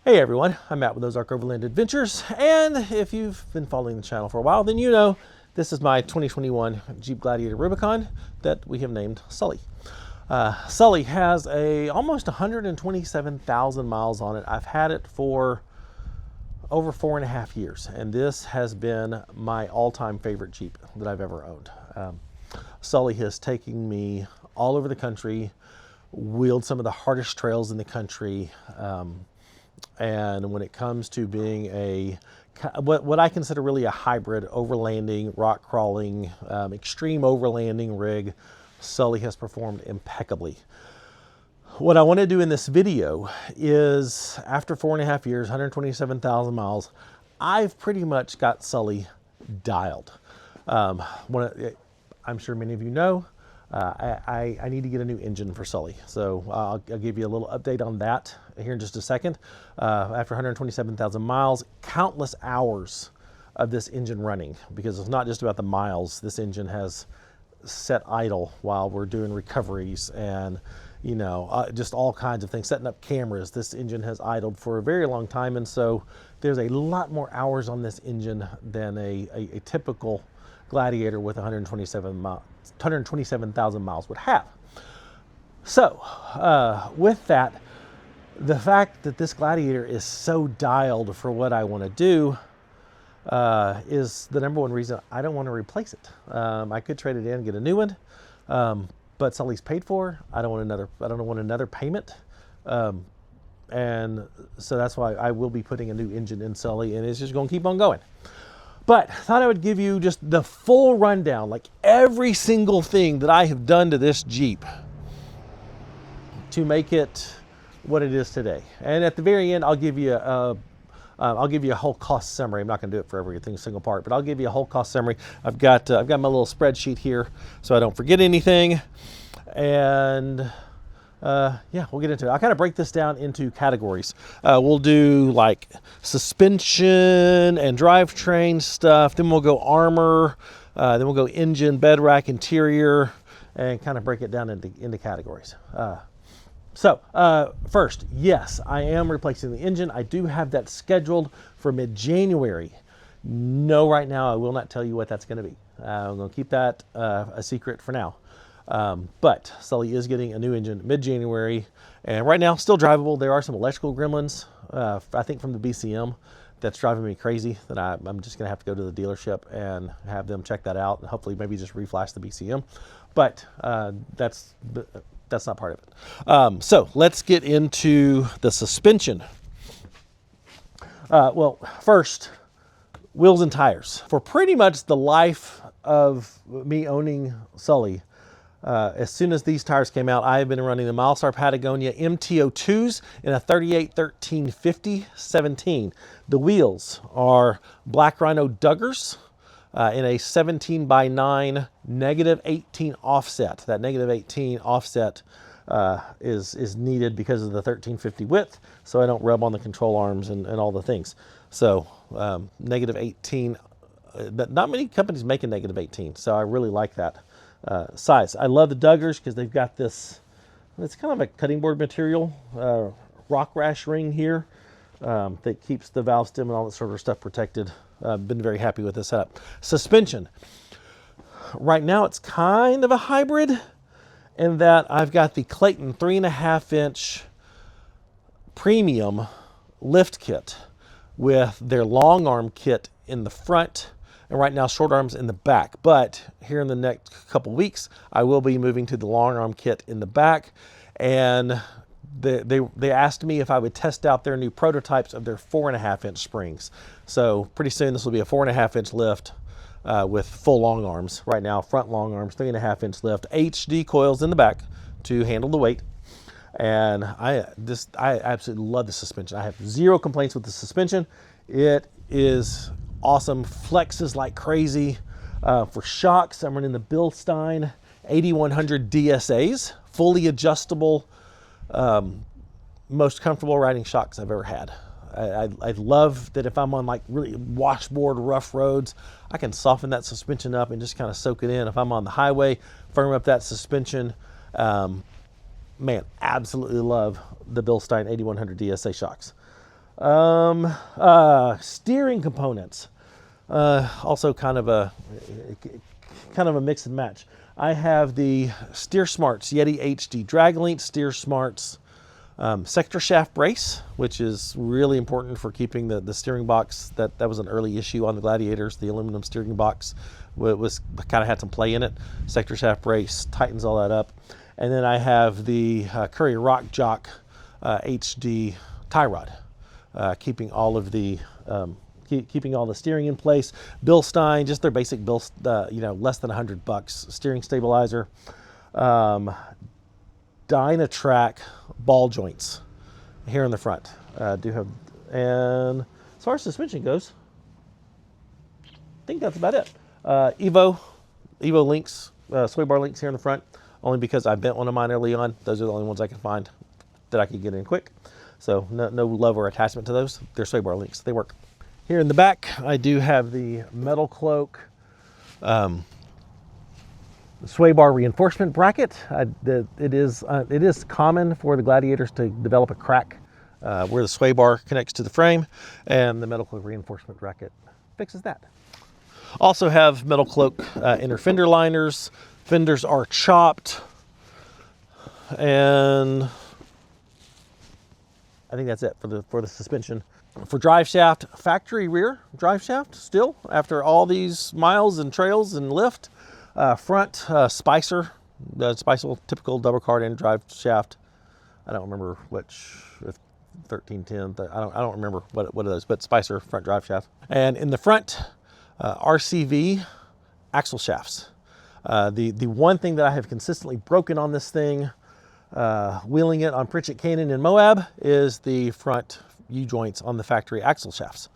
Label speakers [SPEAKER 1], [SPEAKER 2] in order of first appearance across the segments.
[SPEAKER 1] Hey everyone, I'm Matt with Ozark Overland Adventures, and if you've been following the channel for a while, then you know this is my 2021 Jeep Gladiator Rubicon that we have named Sully. Sully has almost 127,000 miles on it. I've had it for over 4.5 years, and this has been my all-time favorite Jeep that I've ever owned. Sully has taken me all over the country, wheeled some of the hardest trails in the country, and when it comes to being what I consider really a hybrid overlanding, rock crawling, extreme overlanding rig, Sully has performed impeccably. What I want to do in this video is, after 4.5 years, 127,000 miles, I've pretty much got Sully dialed. I'm sure many of you know, I need to get a new engine for Sully. So I'll give you a little update on that here in just a second. After 127,000 miles, countless hours of this engine running, because it's not just about the miles. This engine has set idle while we're doing recoveries and just all kinds of things, setting up cameras. This engine has idled for a very long time, and so there's a lot more hours on this engine than a typical Gladiator with 127,000 miles would have. So with that, the fact that this Gladiator is so dialed for what I want to do is the number one reason I don't want to replace it. I could trade it in and get a new one, but Sully's paid for. I don't want another payment, and so that's why I will be putting a new engine in Sully, and it's just going to keep on going. But I thought I would give you just the full rundown, like every single thing that I have done to this Jeep to make it what it is today. And at the very end, I'll give you a whole cost summary. I'm not going to do it for every single part, but I'll give you a whole cost summary. I've got my little spreadsheet here so I don't forget anything. And yeah, we'll get into it. I'll kind of break this down into categories. We'll do like suspension and drivetrain stuff. Then we'll go armor. Then we'll go engine, bed rack, interior, and kind of break it down into categories. So first, yes, I am replacing the engine. I do have that scheduled for mid-January. No, right now I will not tell you what that's going to be. I'm going to keep that a secret for now. But Sully is getting a new engine mid-January, and right now still drivable. There are some electrical gremlins, I think from the BCM, that's driving me crazy, that I'm just going to have to go to the dealership and have them check that out, and hopefully maybe just reflash the BCM. But that's not part of it. So let's get into the suspension. Well, first, wheels and tires. For pretty much the life of me owning Sully, as soon as these tires came out, I have been running the Milestar Patagonia MTO2s in a 38-13-50-17. The wheels are Black Rhino Duggars in a 17x9 -18 offset. That -18 offset is needed because of the 1350 width, so I don't rub on the control arms and all the things. So -18, but not many companies make a -18, so I really like that size. I love the Duggars because they've got this, it's kind of a cutting board material, rock rash ring here that keeps the valve stem and all that sort of stuff protected. Been very happy with this setup. Suspension. Right now it's kind of a hybrid in that I've got the Clayton 3.5-inch premium lift kit with their long arm kit in the front, and right now short arms in the back. But here in the next couple weeks, I will be moving to the long arm kit in the back, and they asked me if I would test out their new prototypes of their 4.5-inch springs. So pretty soon this will be a 4.5-inch lift with full long arms. Right now, front long arms, 3.5-inch lift, HD coils in the back to handle the weight. And I absolutely love the suspension. I have zero complaints with the suspension. It is awesome, flexes like crazy. For shocks, I'm running the Bilstein 8100 DSAs, fully adjustable, most comfortable riding shocks I've ever had. I love that if I'm on like really washboard rough roads, I can soften that suspension up and just kind of soak it in. If I'm on the highway, firm up that suspension. Man, absolutely love the Bilstein 8100 DSA shocks. Steering components. Also kind of a mix and match. I have the Steer Smarts Yeti HD Draglink Steer Smarts sector shaft brace, which is really important for keeping the steering box. That was an early issue on the Gladiators. The aluminum steering box was kind of had some play in it. Sector shaft brace tightens all that up. And then I have the Curry Rock Jock HD tie rod, keeping all of the keeping all the steering in place. Bilstein, just their basic less than $100 steering stabilizer. Dynatrack ball joints here in the front. Do have, and as far as suspension goes, I think that's about it. Evo links, sway bar links here in the front, only because I bent one of mine early on. Those are the only ones I can find that I could get in quick. So no love or attachment to those. They're sway bar links. They work. Here in the back, I do have the Metal Cloak sway bar reinforcement bracket. It is common for the Gladiators to develop a crack where the sway bar connects to the frame, and the Metal Cloak reinforcement bracket fixes that. Also have Metal Cloak inner fender liners. Fenders are chopped, and I think that's it for the suspension. For drive shaft, factory rear drive shaft still after all these miles and trails and lift. Front Spicer, typical double card end drive shaft. I don't remember which, 1310. I don't remember what it is, but Spicer front drive shaft. And in the front, RCV axle shafts. The one thing that I have consistently broken on this thing, wheeling it on Pritchett Canyon in Moab, is the front U-joints on the factory axle shafts.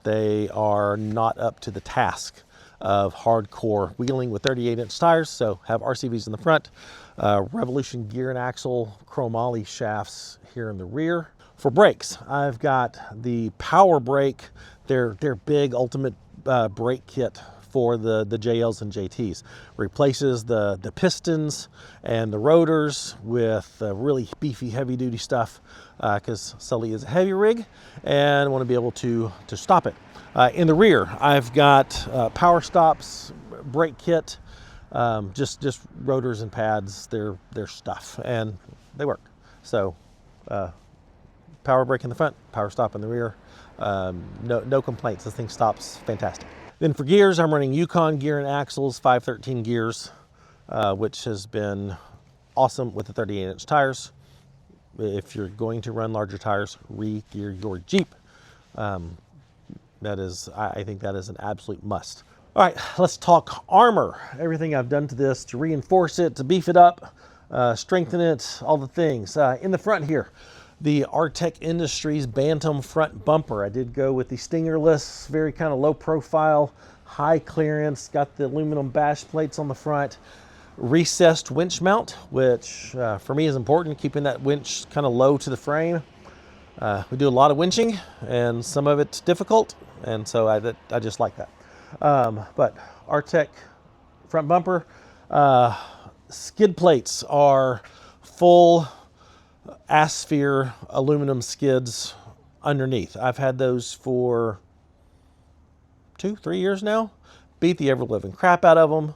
[SPEAKER 1] They are not up to the task of hardcore wheeling with 38-inch tires, so have RCVs in the front. Revolution gear and axle chromoly shafts here in the rear. For brakes, I've got the Power Brake, their big ultimate brake kit for the JLs and JTs. Replaces the pistons and the rotors with really beefy, heavy-duty stuff because Sully is a heavy rig and want to be able to stop it. In the rear, I've got Power Stops brake kit, just rotors and pads. They're stuff, and they work. So, Power Brake in the front, Power Stop in the rear. No complaints. This thing stops fantastic. Then for gears, I'm running Yukon gear and axles, 513 gears, which has been awesome with the 38-inch tires. If you're going to run larger tires, re-gear your Jeep. I think that is an absolute must. All right, let's talk armor. Everything I've done to this to reinforce it, to beef it up, strengthen it, all the things. In the front here, the Artec Industries Bantam front bumper. I did go with the stingerless, very kind of low profile, high clearance, got the aluminum bash plates on the front. Recessed winch mount, which for me is important, keeping that winch kind of low to the frame. We do a lot of winching, and some of it's difficult, and so I just like that. But Artec front bumper. Skid plates are full Asphere aluminum skids underneath. I've had those for 2-3 years now. Beat the ever-living crap out of them.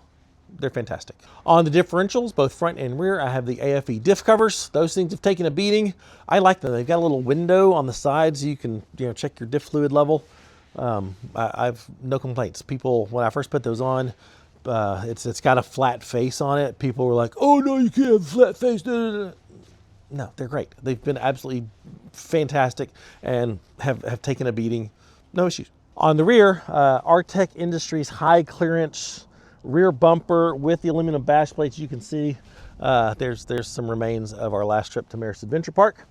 [SPEAKER 1] They're fantastic. On the differentials, both front and rear, I have the AFE diff covers. Those things have taken a beating. I like them. They've got a little window on the sides so you can check your diff fluid level. I've no complaints. People, when I first put those on, it's got a flat face on it. People were like, "Oh no, you can't have a flat face." No, they're great. They've been absolutely fantastic and have taken a beating. No issues. On the rear, Artec Industries high clearance rear bumper with the aluminum bash plates. You can see there's some remains of our last trip to Marist Adventure Park.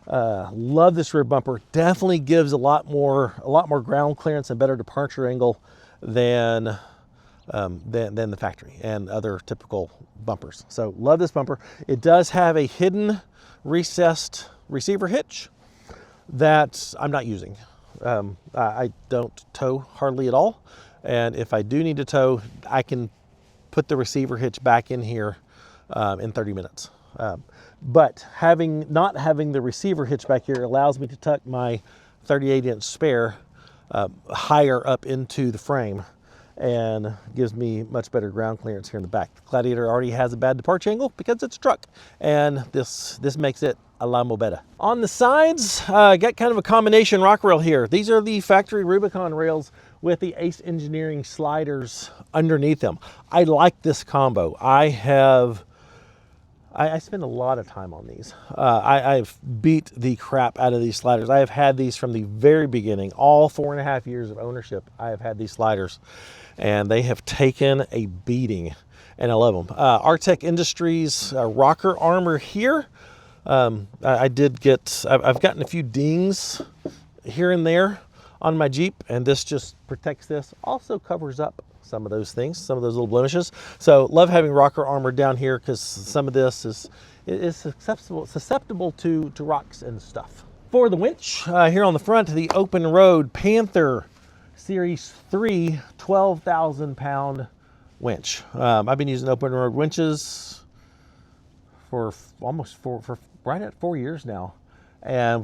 [SPEAKER 1] Love this rear bumper. Definitely gives a lot more ground clearance and better departure angle than the factory and other typical bumpers. So love this bumper. It does have a hidden recessed receiver hitch that I'm not using. I don't tow hardly at all. And if I do need to tow, I can put the receiver hitch back in here in 30 minutes. But not having the receiver hitch back here allows me to tuck my 38-inch spare higher up into the frame and gives me much better ground clearance here in the back. The Gladiator already has a bad departure angle because it's a truck, and this makes it a lot more better. On the sides, got kind of a combination rock rail here. These are the factory Rubicon rails with the Ace Engineering sliders underneath them. I like this combo. I spend a lot of time on these. I've beat the crap out of these sliders. I have had these from the very beginning. All 4.5 years of ownership, I have had these sliders, and they have taken a beating, and I love them. Artec Industries rocker armor here. I've gotten a few dings here and there on my Jeep, and this just protects this. Also covers up some of those things, some of those little blemishes. So love having rocker armor down here because some of this is susceptible to rocks and stuff. For the winch, here on the front, the Open Road Panther Series 3 12,000 pound winch. I've been using Open Road winches for right at 4 years now. And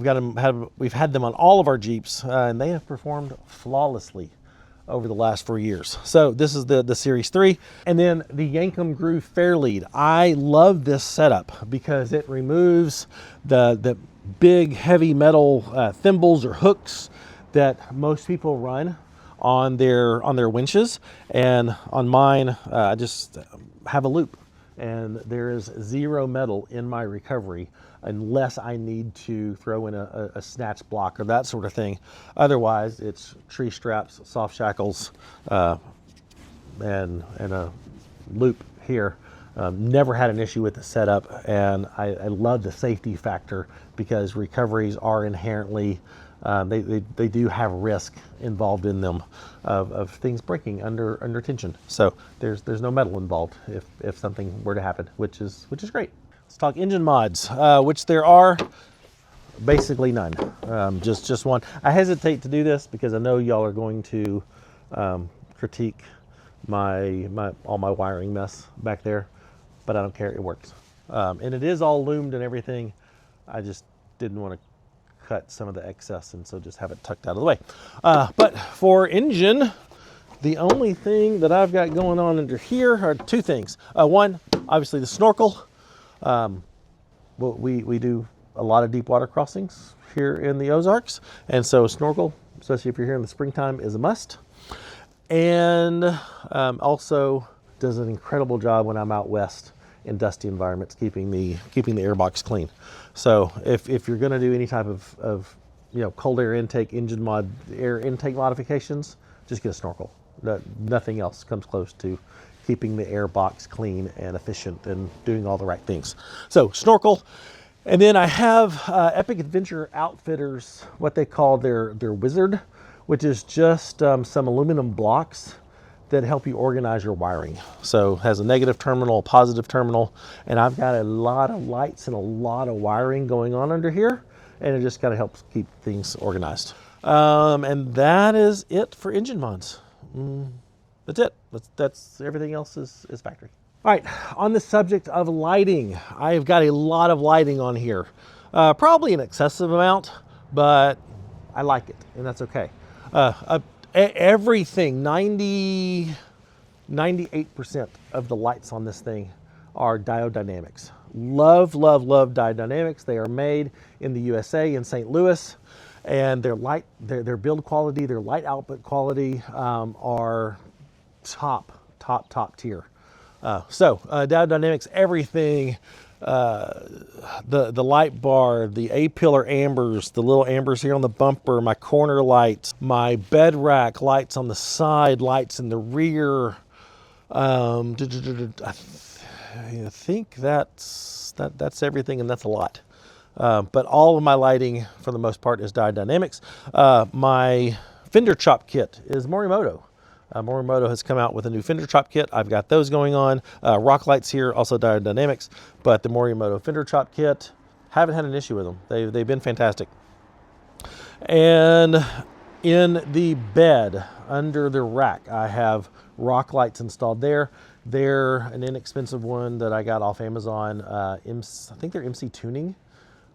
[SPEAKER 1] we've had them on all of our Jeeps, and they have performed flawlessly over the last 4 years. So this is the Series 3. And then the Yankum Groove Fairlead. I love this setup because it removes the big heavy metal thimbles or hooks that most people run on their winches. And on mine, I just have a loop, and there is zero metal in my recovery unless I need to throw in a snatch block or that sort of thing. Otherwise, it's tree straps, soft shackles, and a loop here. Never had an issue with the setup, and I love the safety factor because recoveries are inherently, they do have risk involved in them of things breaking under tension. So there's no metal involved if something were to happen, which is great. Let's talk engine mods, which there are basically none. Just one. I hesitate to do this because I know y'all are going to critique all my wiring mess back there, but I don't care. It works, and it is all loomed and everything. I just didn't want to cut some of the excess, and so just have it tucked out of the way. But for engine, the only thing that I've got going on under here are two things. One, obviously the snorkel. We do a lot of deep water crossings here in the Ozarks, and so snorkel, especially if you're here in the springtime, is a must. And also does an incredible job when I'm out west in dusty environments, keeping the airbox clean. So if you're going to do any type of cold air intake, air intake modifications, just get a snorkel. Nothing else comes close to keeping the air box clean and efficient and doing all the right things. So snorkel. And then I have Epic Adventure Outfitters, what they call their Wizard, which is just some aluminum blocks that help you organize your wiring. So it has a negative terminal, a positive terminal, and I've got a lot of lights and a lot of wiring going on under here, and it just kind of helps keep things organized. And that is it for engine mods. That's it. That's everything else is factory. All right, on the subject of lighting, I've got a lot of lighting on here. Probably an excessive amount, but I like it, and that's okay. Everything, 98% of the lights on this thing are Diode Dynamics. Love, love, love Diode Dynamics. They are made in the USA in St. Louis, and their build quality, their light output quality are top tier. So Diode Dynamics, everything, the light bar, the A-pillar ambers, the little ambers here on the bumper, my corner lights, my bed rack lights on the side, lights in the rear. I think that's everything, and that's a lot. But all of my lighting, for the most part, is Diode Dynamics. My fender chop kit is Morimoto. Morimoto has come out with a new fender chop kit. I've got those going on. Rock lights here, also Diode Dynamics, but the Morimoto fender chop kit, haven't had an issue with them. They've been fantastic. And in the bed under the rack, I have rock lights installed there. They're an inexpensive one that I got off Amazon. I think they're MC Tuning.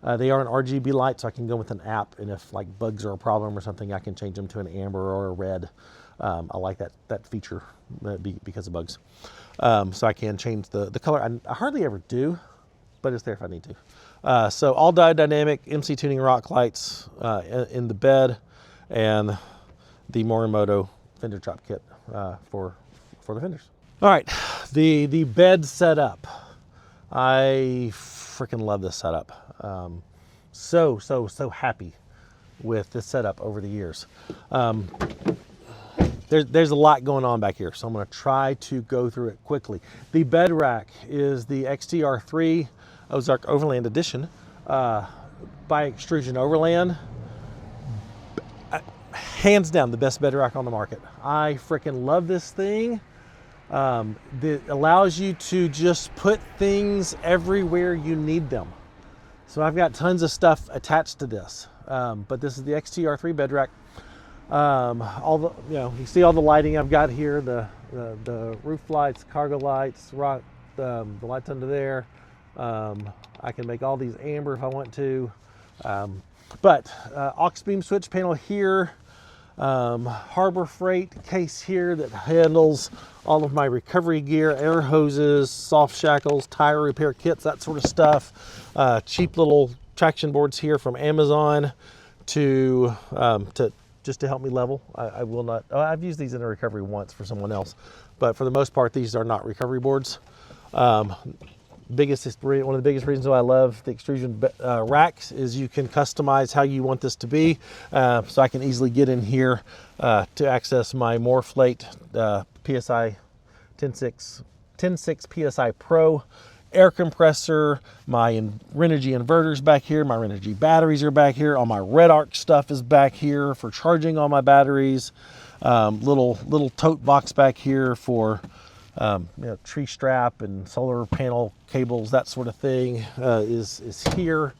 [SPEAKER 1] They are an RGB light, so I can go with an app, and if like bugs are a problem or something, I can change them to an amber or a red. I like that feature because of bugs. So I can change the color. I hardly ever do, but it's there if I need to. So all diode dynamic MC Tuning rock lights in the bed, and the Morimoto fender chop kit for the fenders. All right, the bed setup. I freaking love this setup. So happy with this setup over the years. There's a lot going on back here, so I'm going to try to go through it quickly. The bed rack is the XTR3 Ozark Overland Edition by Extrusion Overland. Hands down, the best bed rack on the market. I freaking love this thing. That allows you to just put things everywhere you need them. So I've got tons of stuff attached to this, but this is the XTR3 bed rack. All the, you see all the lighting I've got here, the roof lights, cargo lights, the lights under there. I can make all these amber if I want to, but aux beam switch panel here. Harbor Freight case here that handles all of my recovery gear, air hoses, soft shackles, tire repair kits, that sort of stuff. Cheap little traction boards here from Amazon to just to help me level. I will not. I've used these in a recovery once for someone else, but for the most part, these are not recovery boards. One of the biggest reasons why I love the extrusion racks is you can customize how you want this to be. So I can easily get in here to access my Morflate PSI 10.6 PSI Pro air compressor. My Renogy inverters back here. My Renogy batteries are back here. All my Red Arc stuff is back here for charging all my batteries. Little tote box back here for tree strap and solar panel cables, that sort of thing is here.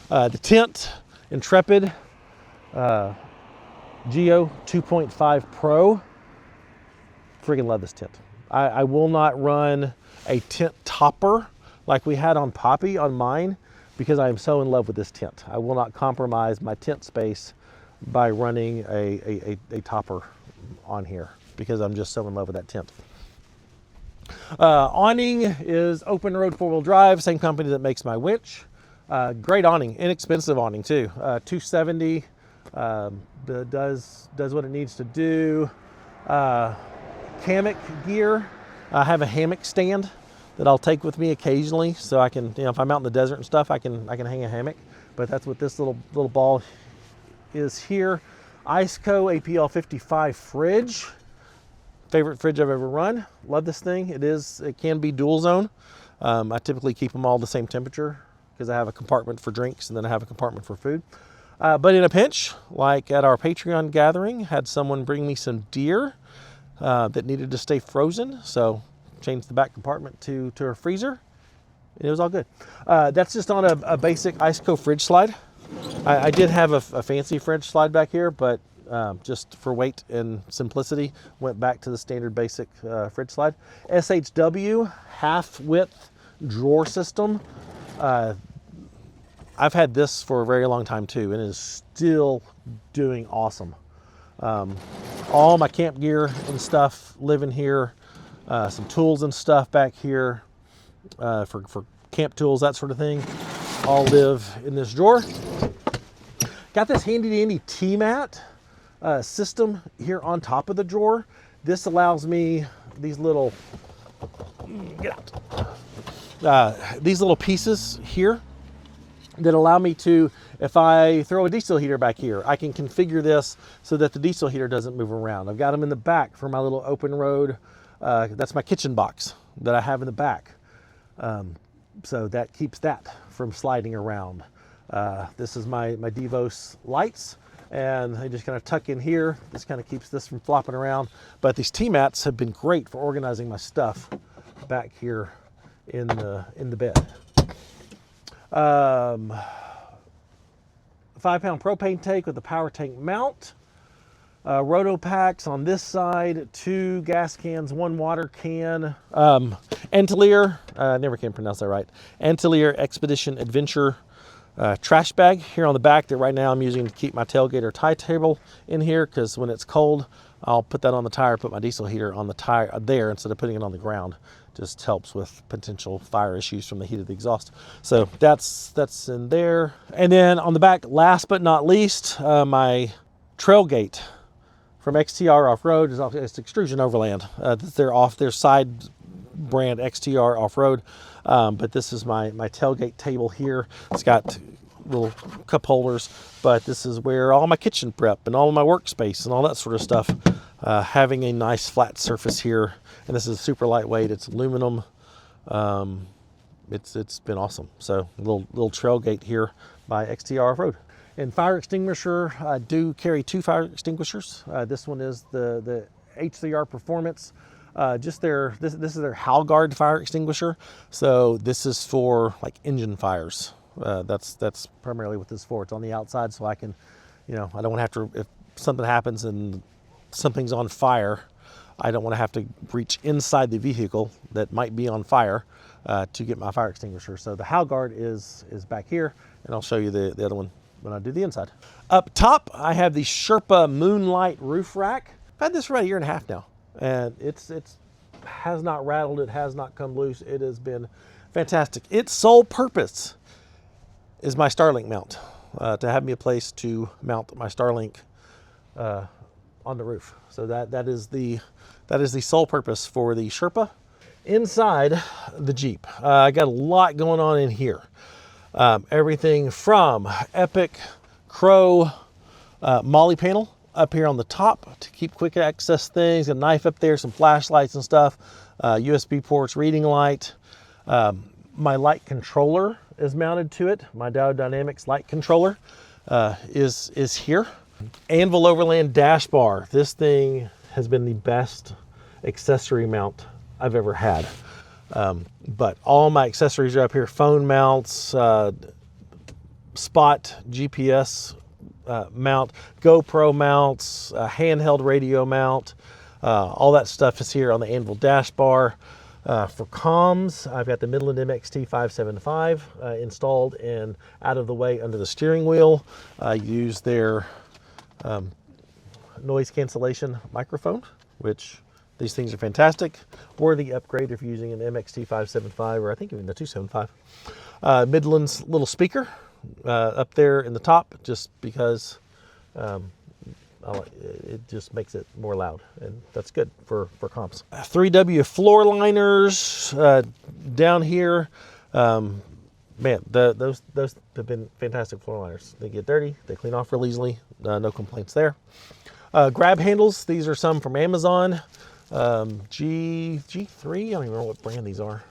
[SPEAKER 1] The tent, Intrepid Geo 2.5 Pro. Freaking love this tent. I will not run a tent topper like we had on Poppy on mine because I am so in love with this tent. I will not compromise my tent space by running a topper on here because I'm just so in love with that tent. Awning is Open Road 4-wheel drive, same company that makes my winch. Great awning, inexpensive awning too. $270, does what it needs to do. Hammock gear. I have a hammock stand that I'll take with me occasionally, so I can, if I'm out in the desert and stuff, I can hang a hammock. But that's what this little ball is here. Iceco APL 55 fridge. Favorite fridge I've ever run. Love this thing. It can be dual zone. I typically keep them all the same temperature because I have a compartment for drinks and then I have a compartment for food. But in a pinch, like at our Patreon gathering, had someone bring me some deer that needed to stay frozen. So changed the back compartment to a freezer. And it was all good. That's just on a basic Iceco fridge slide. I did have a fancy fridge slide back here, but just for weight and simplicity, went back to the standard basic fridge slide. SHW half width drawer system. I've had this for a very long time too, and it is still doing awesome. All my camp gear and stuff live in here. Some tools and stuff back here for camp tools, that sort of thing, all live in this drawer. Got this handy dandy T-mat system here on top of the drawer. This allows me these little, these little pieces here that allow me to, if I throw a diesel heater back here, I can configure this so that the diesel heater doesn't move around. I've got them in the back for my little open road. That's my kitchen box that I have in the back. So that keeps that from sliding around. This is my Devos lights, and I just kind of tuck in here. This kind of keeps this from flopping around. But these T-mats have been great for organizing my stuff back here in the bed. 5-pound propane tank with a power tank mount. roto packs on this side, 2 gas cans, 1 water can. Antelier, I never can pronounce that right. Antelier Expedition Adventure trash bag here on the back that right now I'm using to keep my tailgate or tie table in here, because when it's cold, I'll put that on the tire, put my diesel heater on the tire there instead of putting it on the ground. Just helps with potential fire issues from the heat of the exhaust. So that's in there. And then on the back, last but not least, my trailgate from XTR Off-Road. It's Extrusion Overland. Their side brand XTR Off-Road. But this is my tailgate table here. It's got little cup holders, but this is where all my kitchen prep and all of my workspace and all that sort of stuff. Having a nice flat surface here, and this is super lightweight. It's aluminum. It's been awesome. So little trailgate here by XTR Off-Road. And fire extinguisher, I do carry 2 fire extinguishers. This one is the H3R Performance. This is their Halgard fire extinguisher. So this is for like engine fires. That's primarily what this is for. It's on the outside, so I can, I don't want to have to, if something happens and something's on fire, I don't want to have to reach inside the vehicle that might be on fire to get my fire extinguisher. So the Halgard is back here, and I'll show you the other one when I do the inside. Up top, I have the Sherpa Moonlight roof rack. I've had this for about 1.5 years now, and it's has not rattled, it has not come loose. It has been fantastic. Its sole purpose is my Starlink mount, to have me a place to mount my Starlink on the roof. So that is the sole purpose for the Sherpa. Inside the Jeep, I got a lot going on in here. Everything from Epic Crow Molly panel up here on the top to keep quick access things, a knife up there, some flashlights and stuff, USB ports, reading light. My light controller is mounted to it. My Dow Dynamics light controller is here. Anvil Overland dash bar. This thing has been the best accessory mount I've ever had. But all my accessories are up here: phone mounts, spot GPS mount, GoPro mounts, handheld radio mount. All that stuff is here on the Anvil dash bar. For comms, I've got the Midland MXT 575 installed and out of the way under the steering wheel. I use their noise cancellation microphone, which these things are fantastic. Worthy upgrade if you're using an MXT 575 or I think even the 275. Midland's little speaker up there in the top, just because it just makes it more loud, and that's good for comps. 3W floor liners down here. Man, those have been fantastic floor liners. They get dirty, they clean off real easily. No complaints there. Grab handles. These are some from Amazon. G3. I don't even remember what brand these are.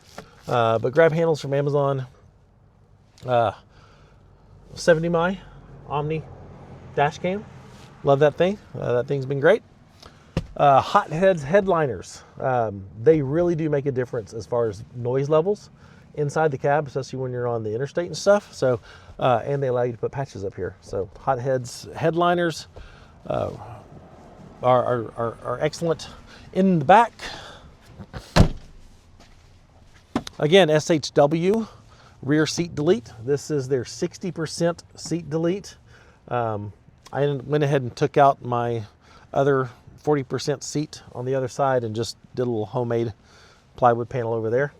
[SPEAKER 1] But grab handles from Amazon. 70 mi Omni dash cam. Love that thing. That thing's been great. Hot heads headliners. They really do make a difference as far as noise levels inside the cab, especially when you're on the interstate and stuff. So, and they allow you to put patches up here. So hot heads headliners are excellent. In the back, again, SHW rear seat delete. This is their 60% seat delete. I went ahead and took out my other 40% seat on the other side and just did a little homemade plywood panel over there,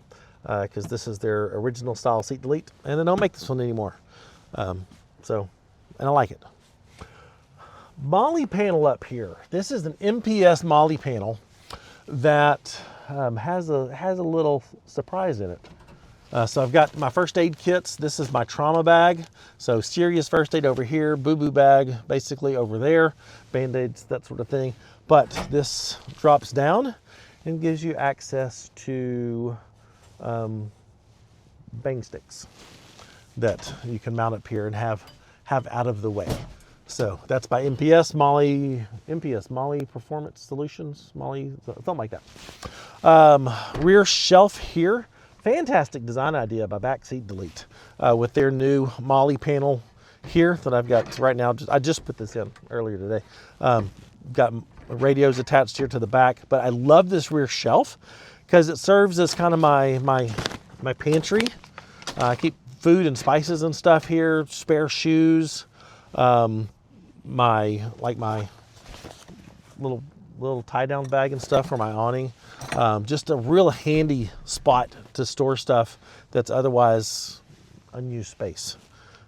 [SPEAKER 1] because this is their original style seat delete, and they don't make this one anymore. And I like it. Molly panel up here. This is an MPS Molly panel that has a little surprise in it. So I've got my first aid kits. This is my trauma bag. So serious first aid over here, boo-boo bag basically over there, Band-Aids, that sort of thing. But this drops down and gives you access to bang sticks that you can mount up here and have out of the way. So that's by MPS Molly Performance Solutions, Molly, something like that. Rear shelf here. Fantastic design idea by Backseat Delete with their new Molly panel here that I've got right now. I just put this in earlier today. Got radios attached here to the back, but I love this rear shelf because it serves as kind of my pantry. I keep food and spices and stuff here, spare shoes, my little tie down bag and stuff for my awning. Just a real handy spot to store stuff that's otherwise unused space.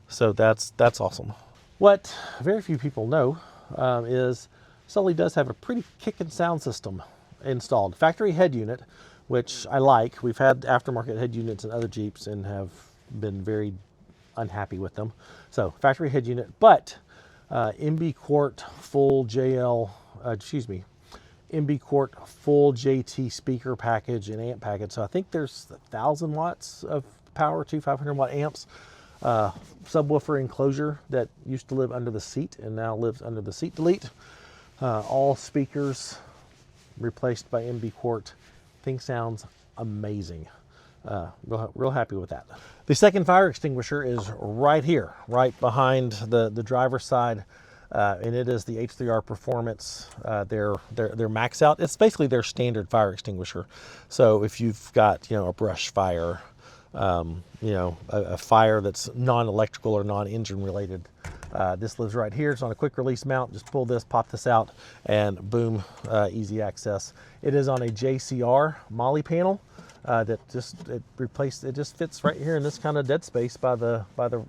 [SPEAKER 1] So that's awesome. What very few people know is Sully does have a pretty kickin' sound system installed. Factory head unit, which I like. We've had aftermarket head units in other Jeeps and have been very unhappy with them. So factory head unit, but MB Quart full JL, MB Quart full JT speaker package and amp package. So I think there's 1,000 watts of power to 500 watt amps. Subwoofer enclosure that used to live under the seat and now lives under the seat delete. All speakers replaced by MB Quart. Thing sounds amazing. Real happy with that. The second fire extinguisher is right here, right behind the driver's side, and it is the H3R Performance. Their max out. It's basically their standard fire extinguisher. So if you've got a brush fire, a fire that's non-electrical or non-engine related, this lives right here. It's on a quick release mount. Just pull this, pop this out, and boom, easy access. It is on a JCR Molly panel that it just fits right here in this kind of dead space by the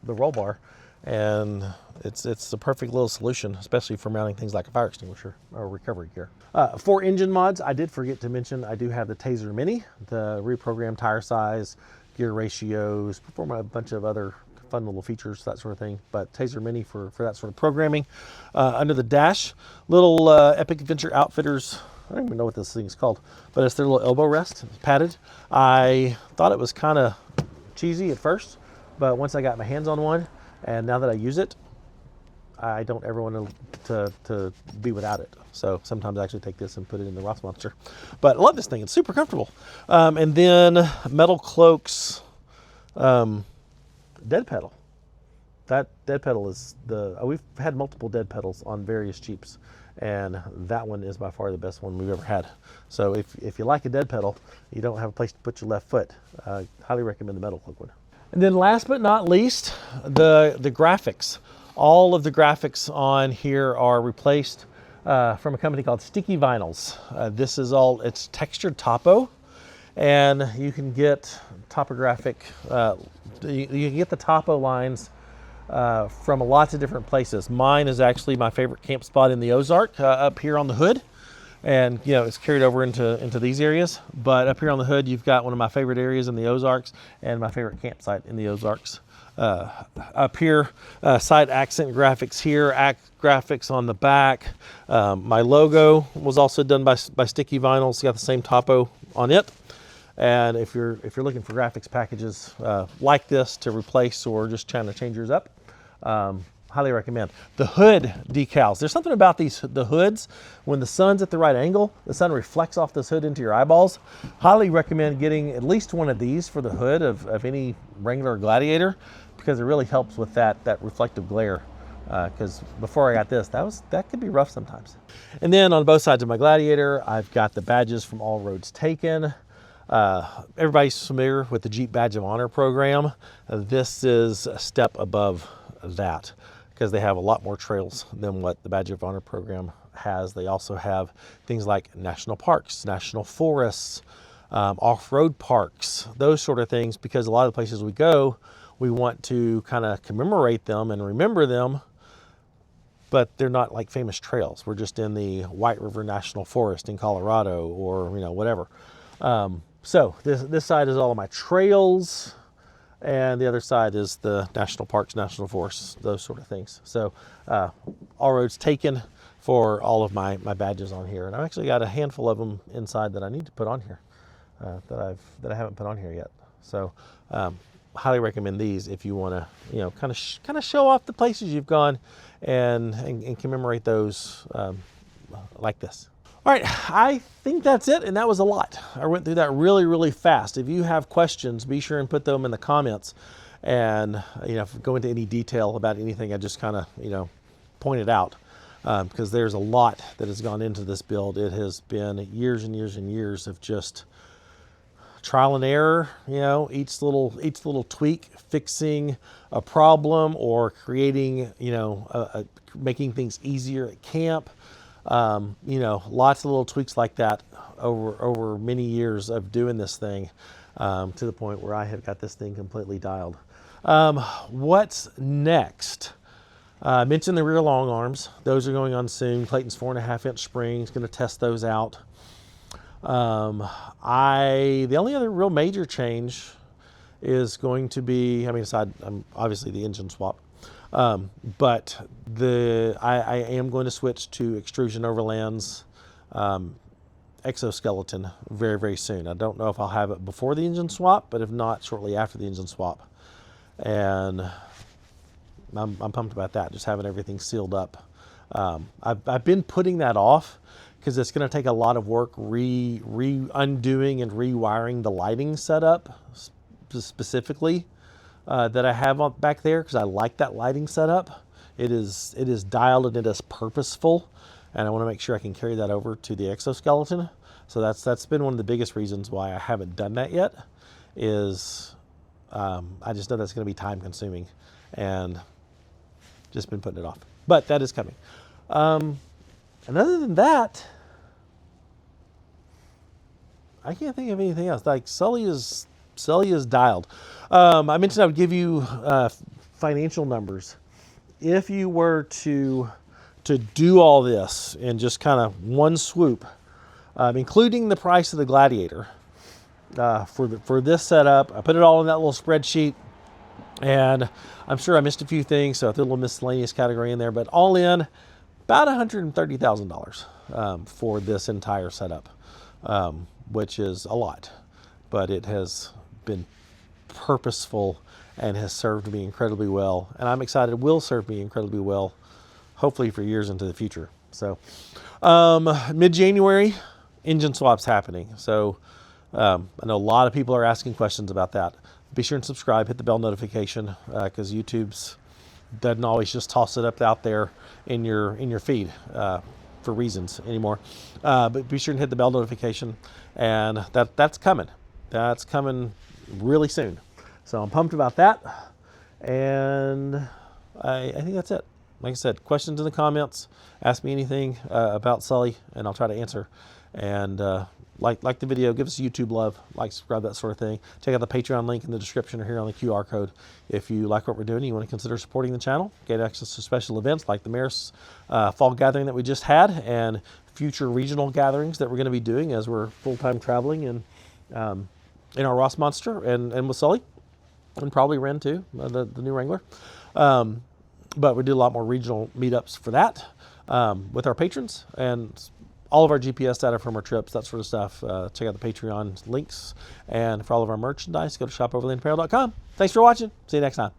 [SPEAKER 1] roll bar, and it's the perfect little solution, especially for mounting things like a fire extinguisher or recovery gear. For engine mods, I did forget to mention I do have the Taser Mini, the reprogrammed tire size, gear ratios, perform a bunch of other fun little features, that sort of thing. But Taser Mini for that sort of programming. Under the dash, little Epic Adventure Outfitters, I don't even know what this thing is called, but it's their little elbow rest. It's padded. I thought it was kind of cheesy at first, but once I got my hands on one, and now that I use it, I don't ever want to be without it. So sometimes I actually take this and put it in the Ross Monster. But I love this thing. It's super comfortable. And then Metal Cloak's dead pedal. That dead pedal is we've had multiple dead pedals on various Jeeps, and that one is by far the best one we've ever had. So if you like a dead pedal, you don't have a place to put your left foot, highly recommend the Metal Cloak one. And then last but not least, the graphics. All of the graphics on here are replaced from a company called Sticky Vinyls. This is it's textured topo, and you can get topographic, you can get the topo lines from lots of different places. Mine is actually my favorite camp spot in the Ozark, up here on the hood. And it's carried over into these areas. But up here on the hood, you've got one of my favorite areas in the Ozarks and my favorite campsite in the Ozarks. Up here, side accent graphics here, graphics on the back. My logo was also done by Sticky Vinyls. It's got the same topo on it. And if you're looking for graphics packages like this to replace or just trying to change yours up, highly recommend. The hood decals. There's something about the hoods. When the sun's at the right angle, the sun reflects off this hood into your eyeballs. Highly recommend getting at least one of these for the hood of any Wrangler or Gladiator, because it really helps with that reflective glare. Because before I got this, that could be rough sometimes. And then on both sides of my Gladiator, I've got the badges from All Roads Taken. Everybody's familiar with the Jeep Badge of Honor program. This is a step above that, because they have a lot more trails than what the Badge of Honor program has. They also have things like national parks, national forests, off-road parks, those sort of things, because a lot of the places we go, we want to kind of commemorate them and remember them, but they're not like famous trails. We're just in the White River National Forest in Colorado, or whatever. So this side is all of my trails, and the other side is the national parks, national forests, those sort of things. So All Roads Taken for all of my badges on here. And I've actually got a handful of them inside that I need to put on here that I haven't put on here yet. So highly recommend these if you want to kind of show off the places you've gone and commemorate those like this. All right, I think that's it, and that was a lot. I went through that really, really fast. If you have questions, be sure and put them in the comments, And if I go into any detail about anything, I just kind of point it out, because there's a lot that has gone into this build. It has been years and years and years of just trial and error, each little tweak, fixing a problem or creating, making things easier at camp. Lots of little tweaks like that over many years of doing this thing, to the point where I have got this thing completely dialed. What's next? I mentioned the rear long arms. Those are going on soon. Clayton's 4.5-inch springs, going to test those out. The only other real major change is going to be, aside obviously the engine swap, but I am going to switch to extrusion Overland's exoskeleton very, very soon. I don't know if I'll have it before the engine swap, but if not, shortly after the engine swap. And I'm pumped about that, just having everything sealed up. I've been putting that off because it's going to take a lot of work undoing and rewiring the lighting setup specifically that I have back there, because I like that lighting setup. It is dialed and it is purposeful, and I want to make sure I can carry that over to the exoskeleton. So that's been one of the biggest reasons why I haven't done that yet, is I just know that's going to be time consuming, and just been putting it off. But that is coming. And other than that, I can't think of anything else. Like Sully is dialed. I mentioned I would give you financial numbers. If you were to do all this in just kind of one swoop, including the price of the Gladiator, for this setup, I put it all in that little spreadsheet, and I'm sure I missed a few things, so I threw a little miscellaneous category in there, but all in, about $130,000 for this entire setup, which is a lot, but it has been purposeful and has served me incredibly well, and I'm excited it will serve me incredibly well, hopefully for years into the future. So mid-January, engine swap's happening. So I know a lot of people are asking questions about that. Be sure and subscribe, hit the bell notification, because YouTube's doesn't always just toss it up out there in your feed for reasons anymore. But be sure and hit the bell notification, and that's coming. That's coming really soon. So I'm pumped about that, and I think that's it. Like I said, questions in the comments. Ask me anything about Sully, and I'll try to answer. And like the video, give us a YouTube love, like, subscribe, that sort of thing. Check out the Patreon link in the description or here on the QR code. If you like what we're doing and you want to consider supporting the channel, get access to special events like the Mayor's Fall Gathering that we just had, and future regional gatherings that we're going to be doing as we're full-time traveling in our Ross Monster and with Sully, and probably Ren too, the new Wrangler. But we do a lot more regional meetups for that with our patrons, and all of our GPS data from our trips, that sort of stuff. Check out the Patreon links. And for all of our merchandise, go to shopoverlandapparel.com. Thanks for watching. See you next time.